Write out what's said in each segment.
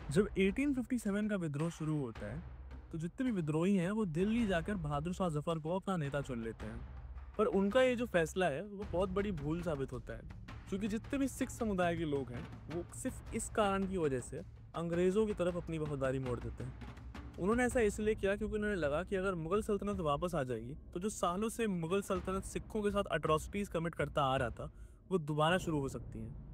जब 1857 का विद्रोह शुरू होता है, तो जितने भी विद्रोही हैं वो दिल्ली जाकर बहादुर शाह जफर को अपना नेता चुन लेते हैं। पर उनका ये जो फैसला है वो बहुत बड़ी भूल साबित होता है, क्योंकि जितने भी सिख समुदाय के लोग हैं वो सिर्फ इस कारण की वजह से अंग्रेजों की तरफ अपनी वफादारी मोड़ देते हैं। उन्होंने ऐसा इसलिए किया क्योंकि उन्हें लगा कि अगर मुगल सल्तनत वापस आ जाएगी तो जो सालों से मुगल सल्तनत सिखों के साथ अट्रॉसिटीज कमिट करता आ रहा था वो दोबारा शुरू हो सकती हैं।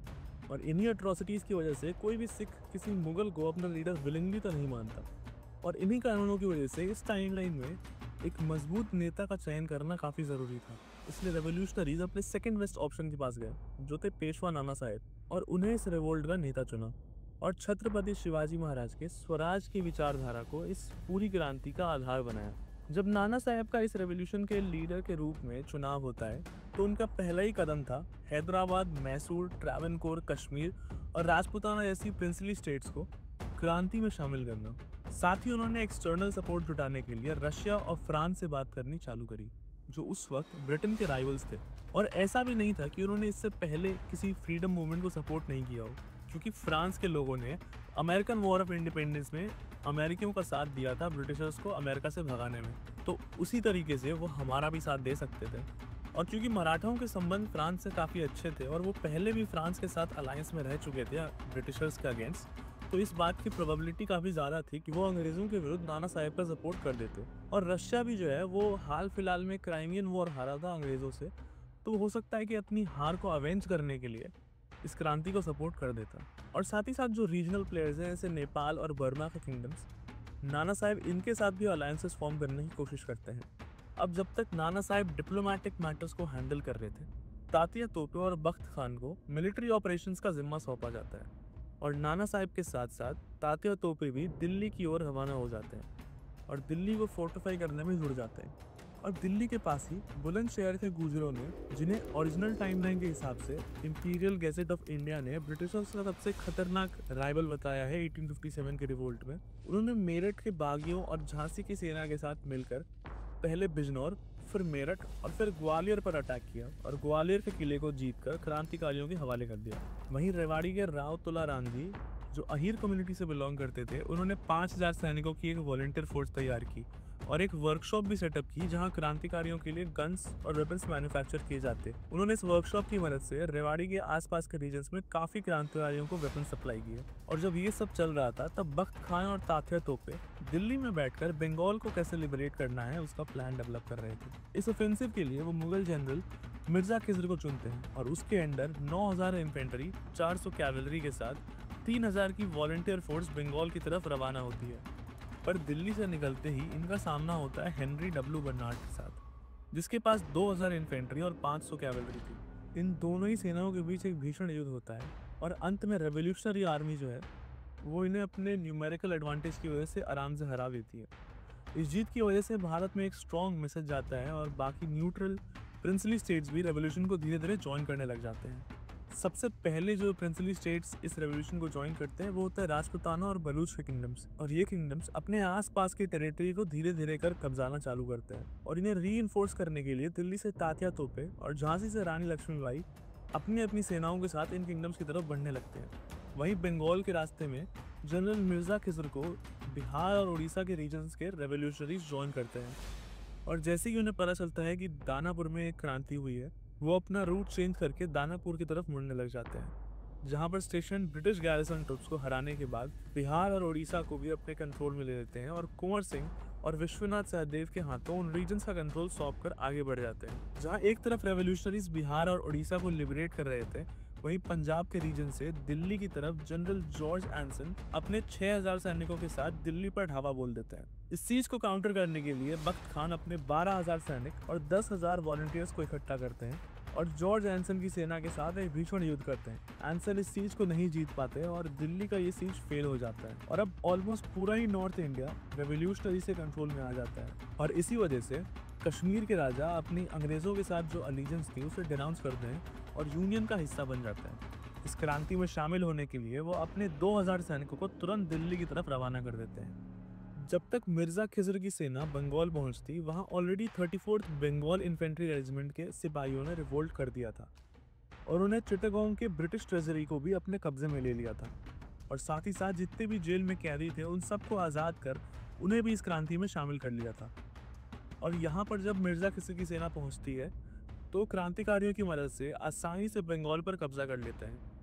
और इन्हीं अट्रॉसिटीज की वजह से कोई भी सिख किसी मुगल को अपना लीडर विलिंगली तो नहीं मानता। और इन्हीं कारणों की वजह से इस टाइमलाइन में एक मजबूत नेता का चयन करना काफी जरूरी था। इसलिए रेवोल्यूशनरीज अपने सेकंड बेस्ट ऑप्शन के पास गए, जो थे पेशवा नाना साहेब, और उन्हें इस रिवोल्ट का नेता चुना। और छत्रपति शिवाजी महाराज के स्वराज की विचारधारा को इस पूरी क्रांति का आधार बनाया। जब नाना साहब का इस रेवोल्यूशन के लीडर के रूप में चुनाव होता है, तो उनका पहला ही कदम था हैदराबाद, मैसूर, ट्रावनकोर, कश्मीर और राजपूताना जैसी प्रिंसली स्टेट्स को क्रांति में शामिल करना। साथ ही उन्होंने एक्सटर्नल सपोर्ट जुटाने के लिए रशिया और फ्रांस से बात करनी चालू करी, जो उस वक्त ब्रिटेन के राइवल्स थे। और ऐसा भी नहीं था कि उन्होंने इससे पहले किसी फ्रीडम मूवमेंट को सपोर्ट नहीं किया हो, क्योंकि फ्रांस के लोगों ने अमेरिकन वॉर ऑफ इंडिपेंडेंस में अमेरिकियों का साथ दिया था ब्रिटिशर्स को अमेरिका से भगाने में, तो उसी तरीके से वो हमारा भी साथ दे सकते थे। और क्योंकि मराठाओं के संबंध फ्रांस से काफ़ी अच्छे थे और वो पहले भी फ्रांस के साथ अलायंस में रह चुके थे ब्रिटिशर्स के अगेंस्ट, तो इस बात की प्रोबेबिलिटी काफ़ी ज़्यादा थी कि वो अंग्रेज़ों के विरुद्ध नाना साहेब का सपोर्ट कर देते। और रशिया भी जो है वो हाल फिलहाल में क्राइमियन वॉर हारा था अंग्रेज़ों से, तो हो सकता है कि अपनी हार को अवेंज करने के लिए इस क्रांति को सपोर्ट कर देता। और साथ ही साथ जो रीजनल प्लेयर्स हैं जैसे नेपाल और बर्मा के किंगडम्स, नाना साहेब इनके साथ भी अलायंसेस फॉर्म करने की कोशिश करते हैं। अब जब तक नाना साहेब डिप्लोमेटिक मैटर्स को हैंडल कर रहे थे, तात्या तोपे और बख्त खान को मिलिट्री ऑपरेशंस का जिम्मा सौंपा जाता है। और नाना साहेब के साथ साथ तात्या तोपे भी दिल्ली की ओर रवाना हो जाते हैं और दिल्ली को फोर्टिफाई करने में जुड़ जाते हैं। और दिल्ली के पास ही बुलंदशहर के गुजरों ने, जिन्हें ओरिजिनल टाइमलाइन के हिसाब से इंपीरियल गैजेट ऑफ इंडिया ने ब्रिटिशर्स का सबसे खतरनाक राइवल बताया है 1857 के रिवोल्ट में, उन्होंने मेरठ के बागियों और झांसी की सेना के साथ मिलकर पहले बिजनौर, फिर मेरठ और फिर ग्वालियर पर अटैक किया और ग्वालियर के किले को जीतकर क्रांतिकारियों के हवाले कर दिया। वहीं रेवाड़ी के राव तुलाराम जी, जो अहीर कम्युनिटी से बिलोंग करते थे, उन्होंने 5000 सैनिकों की एक वॉलंटियर फोर्स तैयार की और एक वर्कशॉप भी सेटअप की जहां क्रांतिकारियों के लिए गन्स और वेपन्स मैन्युफैक्चर किए जाते। उन्होंने इस वर्कशॉप की मदद से रेवाड़ी के आसपास के रीजन्स में काफी क्रांतिकारियों को वेपन सप्लाई किए। और जब ये सब चल रहा था तब बख्त खान और तात्या तोपे दिल्ली में बैठकर बंगाल को कैसे लिबरेट करना है उसका प्लान डेवलप कर रहे थे। इस ऑफेंसिव के लिए वो मुगल जनरल मिर्जा खिजर को चुनते हैं और उसके अंडर 9000 इन्फेंट्री, 400 कैवलरी के साथ 3000 की वॉलंटियर फोर्स बंगाल की तरफ रवाना होती है। पर दिल्ली से निकलते ही इनका सामना होता है हेनरी डब्ल्यू बर्नार्ड के साथ, जिसके पास 2000 इन्फेंट्री और 500 कैवलरी थी। इन दोनों ही सेनाओं के बीच एक भीषण युद्ध होता है और अंत में रेवोल्यूशनरी आर्मी जो है वो इन्हें अपने न्यूमेरिकल एडवांटेज की वजह से आराम से हरा देती है। इस जीत की वजह से भारत में एक स्ट्रॉन्ग मैसेज जाता है और बाकी न्यूट्रल प्रिंसली स्टेट्स भी रेवोल्यूशन को धीरे धीरे ज्वाइन करने लग जाते हैं। सबसे पहले जो प्रिंसली स्टेट्स इस रेवोल्यूशन को ज्वाइन करते हैं वो होता है राजपूताना और बलूच के किंगडम्स। और ये किंगडम्स अपने आसपास की टेरिटरी को धीरे धीरे कर कब्जाना चालू करते हैं और इन्हें री करने के लिए दिल्ली से तात्या तोपे और झांसी से रानी लक्ष्मीबाई अपनी अपनी सेनाओं के साथ इन किंगडम्स की तरफ बढ़ने लगते हैं। वहीं बंगाल के रास्ते में जनरल मिर्जा खिजर को बिहार और उड़ीसा के रीजन्स के रेवोल्यूशनरीज ज्वाइन करते हैं। और जैसे ही उन्हें पता चलता है कि दानापुर में एक क्रांति हुई है, वो अपना रूट चेंज करके दानापुर की तरफ मुड़ने लग जाते हैं, जहां पर स्टेशन ब्रिटिश गैरिसन ट्रुप्स को हराने के बाद बिहार और उड़ीसा को भी अपने कंट्रोल में ले लेते हैं और कुंवर सिंह और विश्वनाथ सहदेव के हाथों उन रीजन्स का कंट्रोल सौंप कर आगे बढ़ जाते हैं। जहां एक तरफ रेवोल्यूशनरीज बिहार और उड़ीसा को लिबरेट कर रहे थे, वहीं पंजाब के रीजन से दिल्ली की तरफ जनरल जॉर्ज एंसन अपने 6000 सैनिकों के साथ दिल्ली पर ढाबा बोल देते हैं। इस सीज को काउंटर करने के लिए बख्त खान अपने 12000 सैनिक और 10,000 वॉलंटियर्स को इकट्ठा करते हैं और जॉर्ज एंसन की सेना के साथ एक भीषण युद्ध करते हैं। एंसन इस सीज को नहीं जीत पाते और दिल्ली का ये सीज फेल हो जाता है और अब ऑलमोस्ट पूरा ही नॉर्थ इंडिया रेवोल्यूशनरी से कंट्रोल में आ जाता है। और इसी वजह से कश्मीर के राजा अपनी अंग्रेजों के साथ जो अलीजेंस थी उसे डिनाउंस करते हैं और यूनियन का हिस्सा बन जाता है। इस क्रांति में शामिल होने के लिए वो अपने 2000 सैनिकों को तुरंत दिल्ली की तरफ रवाना कर देते हैं। जब तक मिर्जा खिजर की सेना बंगाल पहुंचती, वहां already 34th Bengal infantry regiment के सिपाहियों ने रिवोल्ट कर दिया था और उन्हें चिटागोंग के ब्रिटिश ट्रेजरी को भी अपने कब्जे में ले लिया था। और साथ ही साथ जितने भी जेल में कैदी थे उन सबको आज़ाद कर उन्हें भी इस क्रांति में शामिल कर लिया था। और यहाँ पर जब मिर्जा किसी की सेना पहुंचती है तो क्रांतिकारियों की मदद से आसानी से बंगाल पर कब्जा कर लेते हैं।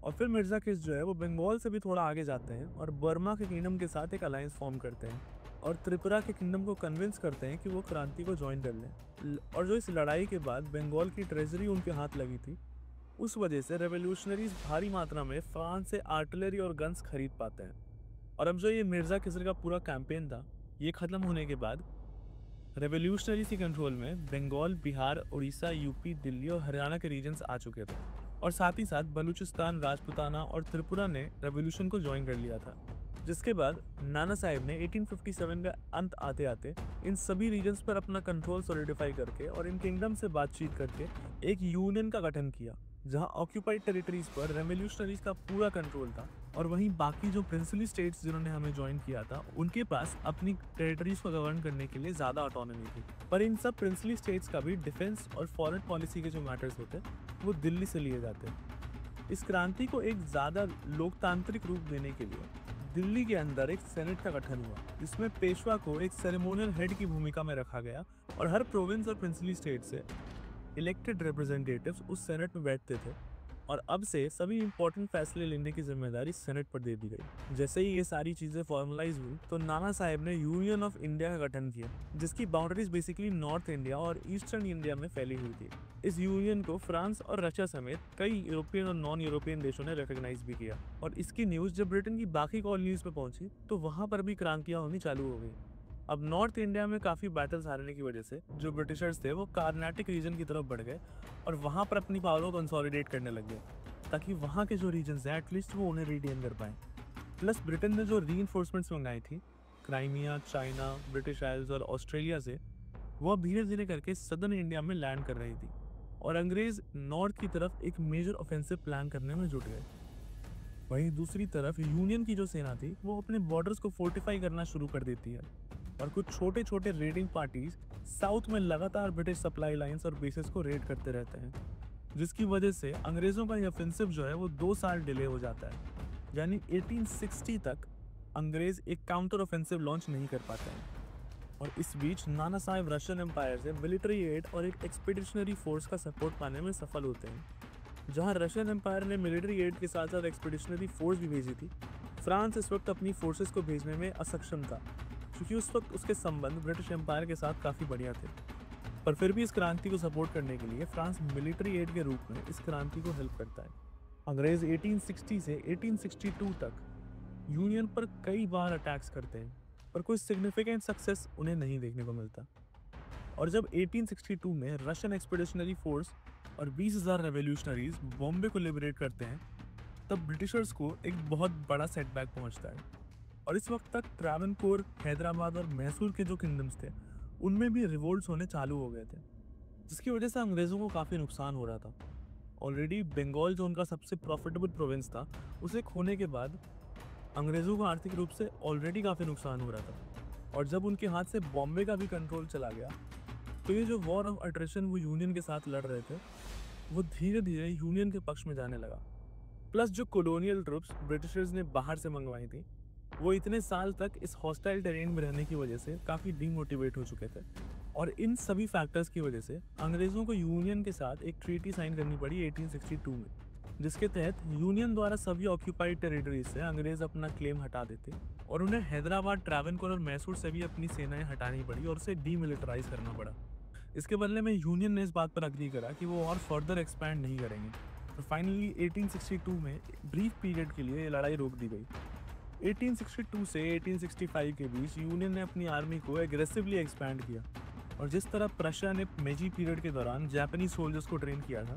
और फिर मिर्जा किस जो है वो बंगाल से भी थोड़ा आगे जाते हैं और बर्मा के किंगडम के साथ एक अलायंस फॉर्म करते हैं और त्रिपुरा के किंगडम को कन्विंस करते हैं कि वो क्रांति को ज्वाइन कर लें। और जो इस लड़ाई के बाद बंगाल की ट्रेजरी उनके हाथ लगी थी, उस वजह से रेवोल्यूशनरीज भारी मात्रा में फ्रांस से आर्टिलरी और गन्स खरीद पाते हैं। और अब जो ये मिर्जा किसर का पूरा कैंपेन था, ये खत्म होने के बाद रेवोल्यूशनरीज के कंट्रोल में बंगाल, बिहार, उड़ीसा, यूपी, दिल्ली और हरियाणा के रीजन्स आ चुके थे। और साथ ही साथ बलूचिस्तान, राजपुताना और त्रिपुरा ने रेवोल्यूशन को ज्वाइन कर लिया था। जिसके बाद नाना साहेब ने 1857 का अंत आते आते इन सभी रीजन्स पर अपना कंट्रोल सॉलिडिफाई करके और इन किंगडम से बातचीत करके एक यूनियन का गठन किया, जहां ऑक्यूपाइड टेरिटरीज पर रेवोल्यूशनरीज का पूरा कंट्रोल था और वहीं बाकी जो प्रिंसली स्टेट्स जिन्होंने हमें ज्वाइन किया था उनके पास अपनी टेरिटरीज को गवर्न करने के लिए ज़्यादा ऑटोनॉमी थी। पर इन सब प्रिंसली स्टेट्स का भी डिफेंस और फॉरेन पॉलिसी के जो मैटर्स होते वो दिल्ली से लिए जाते हैं। इस क्रांति को एक ज़्यादा लोकतांत्रिक रूप देने के लिए दिल्ली के अंदर एक सेनेट का गठन हुआ, जिसमें पेशवा को एक सेरेमोनियल हेड की भूमिका में रखा गया और हर प्रोविंस और प्रिंसली स्टेट से इलेक्टेड रिप्रेजेंटेटिव्स उस सेनेट में बैठते थे। और अब से सभी इंपॉर्टेंट फैसले लेने की जिम्मेदारी सेनेट पर दे दी गई। जैसे ही ये सारी चीज़ें फॉर्मलाइज हुई तो नाना साहेब ने यूनियन ऑफ इंडिया का गठन किया, जिसकी बाउंड्रीज बेसिकली नॉर्थ इंडिया और ईस्टर्न इंडिया में फैली हुई थी। इस यूनियन को फ्रांस और रशिया समेत कई यूरोपियन और नॉन यूरोपियन देशों ने रिकॉग्नाइज भी किया। और इसकी न्यूज़ जब ब्रिटेन की बाकी कॉलोनीज पे पहुंची तो वहाँ पर भी क्रांतियाँ होनी चालू हो गई। अब नॉर्थ इंडिया में काफ़ी बैटल्स हारने की वजह से जो ब्रिटिशर्स थे वो कार्नाटिक रीजन की तरफ बढ़ गए और वहाँ पर अपनी पावर को कंसोलिडेट करने लग गए, ताकि वहाँ के जो रीजन्स हैं एटलीस्ट वो उन्हें रिटेन कर पाएँ। प्लस ब्रिटेन ने जो रीइंफोर्समेंट्स मंगाई थी क्राइमिया, चाइना, ब्रिटिश आइल्स और ऑस्ट्रेलिया से, वो धीरे धीरे करके सदर्न इंडिया में लैंड कर रही थी और अंग्रेज नॉर्थ की तरफ एक मेजर ऑफेंसिव प्लान करने में जुट गए। वहीं दूसरी तरफ यूनियन की जो सेना थी वो अपने बॉर्डर्स को फोर्टिफाई करना शुरू कर देती है और कुछ छोटे छोटे रेडिंग पार्टीज साउथ में लगातार ब्रिटिश सप्लाई लाइंस और बेसेस को रेड करते रहते हैं, जिसकी वजह से अंग्रेज़ों का ये ऑफेंसिव जो है वो 2 साल डिले हो जाता है। यानी 1860 तक अंग्रेज एक काउंटर ऑफेंसिव लॉन्च नहीं कर पाते हैं। और इस बीच नाना साहेब रशियन एम्पायर से मिलिट्री एड और एक एक्सपीडिशनरी फोर्स का सपोर्ट पाने में सफल होते हैं। जहां रशियन एम्पायर ने मिलिट्री एड के साथ साथ एक्सपीडिशनरी फोर्स भी भेजी थी, फ्रांस इस वक्त अपनी फोर्सेस को भेजने में असक्षम था, क्योंकि उस वक्त उसके संबंध ब्रिटिश एम्पायर के साथ काफ़ी बढ़िया थे। पर फिर भी इस क्रांति को सपोर्ट करने के लिए फ्रांस मिलिट्री एड के रूप में इस क्रांति को हेल्प करता है। अंग्रेज 1860 से 1862 तक यूनियन पर कई बार अटैक्स करते हैं, पर कोई सिग्निफिकेंट सक्सेस उन्हें नहीं देखने को मिलता। और जब 1862 में रशियन एक्सपीडिशनरी फोर्स और 20,000 रेवोल्यूशनरीज बॉम्बे को लिबरेट करते हैं, तब ब्रिटिशर्स को एक बहुत बड़ा सेटबैक पहुंचता है। और इस वक्त तक ट्रावनकोर, हैदराबाद और मैसूर के जो किंगडम्स थे उनमें भी रिवोल्ट्स होने चालू हो गए थे, जिसकी वजह से अंग्रेज़ों को काफ़ी नुकसान हो रहा था। ऑलरेडी बंगाल जो उनका सबसे प्रॉफिटेबल प्रोविंस था, उसे खोने के बाद अंग्रेज़ों को आर्थिक रूप से ऑलरेडी काफ़ी नुकसान हो रहा था। और जब उनके हाथ से बॉम्बे का भी कंट्रोल चला गया तो ये जो वॉर ऑफ अट्रिशन वो यूनियन के साथ लड़ रहे थे वो धीरे धीरे यूनियन के पक्ष में जाने लगा। प्लस जो कॉलोनियल ट्रुप्स ब्रिटिशर्स ने बाहर से मंगवाई थी वो इतने साल तक इस हॉस्टाइल टेरेन में रहने की वजह से काफ़ी डीमोटिवेट हो चुके थे। और इन सभी फैक्टर्स की वजह से अंग्रेज़ों को यूनियन के साथ एक ट्रीटी साइन करनी पड़ी 1862 में, जिसके तहत यूनियन द्वारा सभी ऑक्यूपाइड टेरिटरीज से अंग्रेज़ अपना क्लेम हटा देते और उन्हें हैदराबाद, ट्रावनकोर और मैसूर से भी अपनी सेनाएं हटानी पड़ी और उसे डीमिलिटराइज करना पड़ा। इसके बदले में यूनियन ने इस बात पर अग्री करा कि वो और फर्दर एक्सपैंड नहीं करेंगे। तो फाइनली 1862 में ब्रीफ पीरियड के लिए ये लड़ाई रोक दी गई। 1862 से 1865 के बीच यूनियन ने अपनी आर्मी को एग्रेसिवली एक्सपैंड किया और जिस तरह प्रशिया ने मेजी पीरियड के दौरान जापानीज सोल्जर्स को ट्रेन किया था,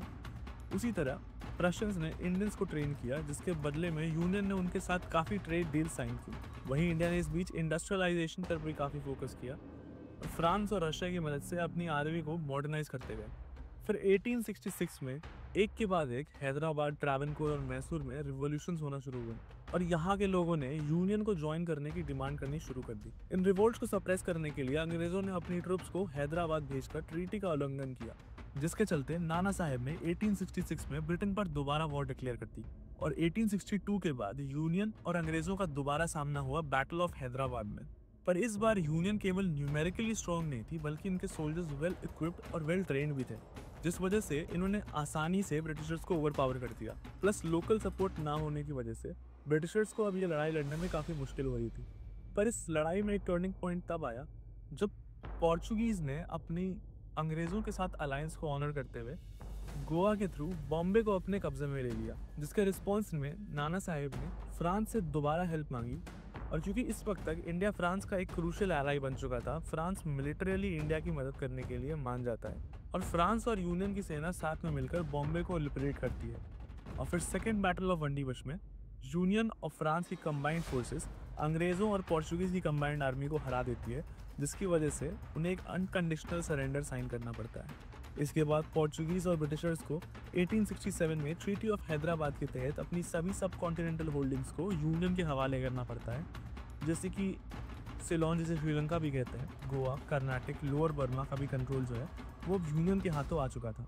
उसी तरह प्रशियंस ने इंडियंस को ट्रेन किया, जिसके बदले में यूनियन ने उनके साथ काफ़ी ट्रेड डील साइन की। वहीं इंडिया ने इस बीच इंडस्ट्रियलाइजेशन पर भी काफ़ी फोकस किया और फ्रांस और रशिया की मदद से अपनी आर्मी को मॉडर्नाइज करते गए। फिर 1866 में एक के बाद एक हैदराबाद, ट्रावनकोर और मैसूर में रिवॉल्यूशंस होना शुरू हुए और यहाँ के लोगों ने यूनियन को ज्वाइन करने की डिमांड करनी शुरू कर दी। इन रिवोल्ट्स को सप्रेस करने के लिए अंग्रेजों ने अपनी ट्रुप्स को हैदराबाद भेजकर ट्रीटी का उल्लंघन किया, जिसके चलते नाना साहेब ने 1866 में ब्रिटेन पर दोबारा वॉर डिक्लेयर कर दी। और 1862 के बाद यूनियन और अंग्रेजों का दोबारा सामना हुआ बैटल ऑफ हैदराबाद में। पर इस बार यूनियन केवल न्यूमेरिकली स्ट्रॉन्ग नहीं थी, बल्कि इनके सोल्जर्स वेल इक्विप्ड और वेल ट्रेन्ड भी थे, जिस वजह से इन्होंने आसानी से ब्रिटिशर्स को ओवरपावर कर दिया। प्लस लोकल सपोर्ट ना होने की वजह से ब्रिटिशर्स को अब ये लड़ाई लड़ने में काफ़ी मुश्किल हो रही थी। पर इस लड़ाई में एक टर्निंग पॉइंट तब आया जब पोर्चुगीज़ ने अपनी अंग्रेज़ों के साथ अलायंस को ऑनर करते हुए गोवा के थ्रू बॉम्बे को अपने कब्जे में ले लिया, जिसके रिस्पॉन्स में नाना साहेब ने फ्रांस से दोबारा हेल्प मांगी। और क्योंकि इस वक्त तक इंडिया फ्रांस का एक क्रूशियल एलाई बन चुका था, फ्रांस मिलिटरीली इंडिया की मदद करने के लिए मान जाता है और फ्रांस और यूनियन की सेना साथ में मिलकर बॉम्बे को लिबरेट करती है। और फिर सेकेंड बैटल ऑफ वंडीवश में यूनियन और फ्रांस की कंबाइंड फोर्सेस अंग्रेज़ों और पोर्चुगीज़ की कंबाइंड आर्मी को हरा देती है, जिसकी वजह से उन्हें एक अनकंडीशनल सरेंडर साइन करना पड़ता है। इसके बाद पोर्चुगीज़ और ब्रिटिशर्स को 1867 में ट्रीटी ऑफ हैदराबाद के तहत अपनी सभी सब कॉन्टिनेंटल होल्डिंग्स को यूनियन के हवाले करना पड़ता है, जैसे कि सिलोन, जिसे श्रीलंका भी कहते हैं, गोवा, कर्नाटक, लोअर बर्मा का भी कंट्रोल जो है वो यूनियन के हाथों आ चुका था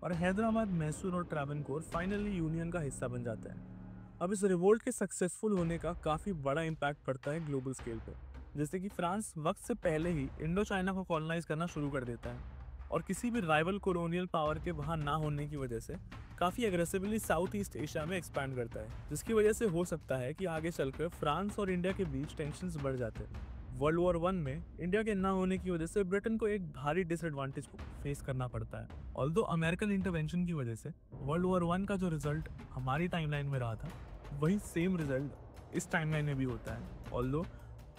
और हैदराबाद, मैसूर और ट्रावनकोर फाइनली यूनियन का हिस्सा बन जाता है। अब इस रिवोल्ट के सक्सेसफुल होने का काफ़ी बड़ा इम्पैक्ट पड़ता है ग्लोबल स्केल पे, जैसे कि फ्रांस वक्त से पहले ही इंडो चाइना को कॉलोनाइज करना शुरू कर देता है और किसी भी राइवल कॉलोनियल पावर के वहाँ ना होने की वजह से काफ़ी एग्रेसिवली साउथ ईस्ट एशिया में एक्सपैंड करता है, जिसकी वजह से हो सकता है कि आगे चलकर फ्रांस और इंडिया के बीच टेंशन्स बढ़ जाते हैं। वर्ल्ड वॉर 1 में इंडिया के ना होने की वजह से ब्रिटेन को एक भारी डिसएडवांटेज को फेस करना पड़ता है। ऑल्दो अमेरिकन इंटरवेंशन की वजह से वर्ल्ड वॉर 1 का जो रिजल्ट हमारी टाइमलाइन में रहा था, वही सेम रिजल्ट इस टाइमलाइन में भी होता है। ऑल्दो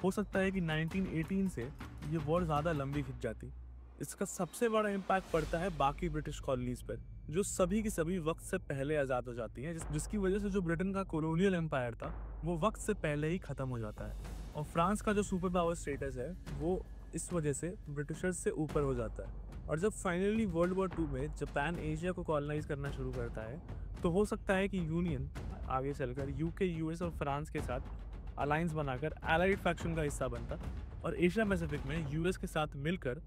हो सकता है कि 1918 से ये वॉर ज़्यादा लंबी खिंच जाती। इसका सबसे बड़ा इम्पैक्ट पड़ता है बाकी ब्रिटिश कॉलोनीज पर, जो सभी की सभी वक्त से पहले आज़ाद हो जाती हैं, जिसकी वजह से जो ब्रिटेन का कॉलोनियल एम्पायर था वो वक्त से पहले ही ख़त्म हो जाता है। और फ्रांस का जो सुपर पावर स्टेटस है वो इस वजह से ब्रिटिशर्स से ऊपर हो जाता है। और जब फाइनली वर्ल्ड वॉर 2 में जापान एशिया को कॉलोनाइज करना शुरू करता है, तो हो सकता है कि यूनियन आगे चलकर यूके, यूएस और फ्रांस के साथ अलायंस बनाकर एलाइड फैक्शन का हिस्सा बनता और एशिया पैसिफिक में यूएस के साथ मिलकर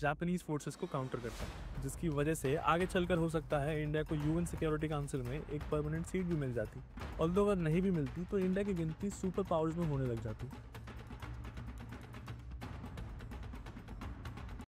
जापानीज फोर्सेस को काउंटर करता है, जिसकी वजह से आगे चलकर हो सकता है इंडिया को यूएन सिक्योरिटी काउंसिल में एक परमानेंट सीट भी मिल जाती। ऑल्दो अगर नहीं भी मिलती तो इंडिया की गिनती सुपर पावर्स में होने लग जाती।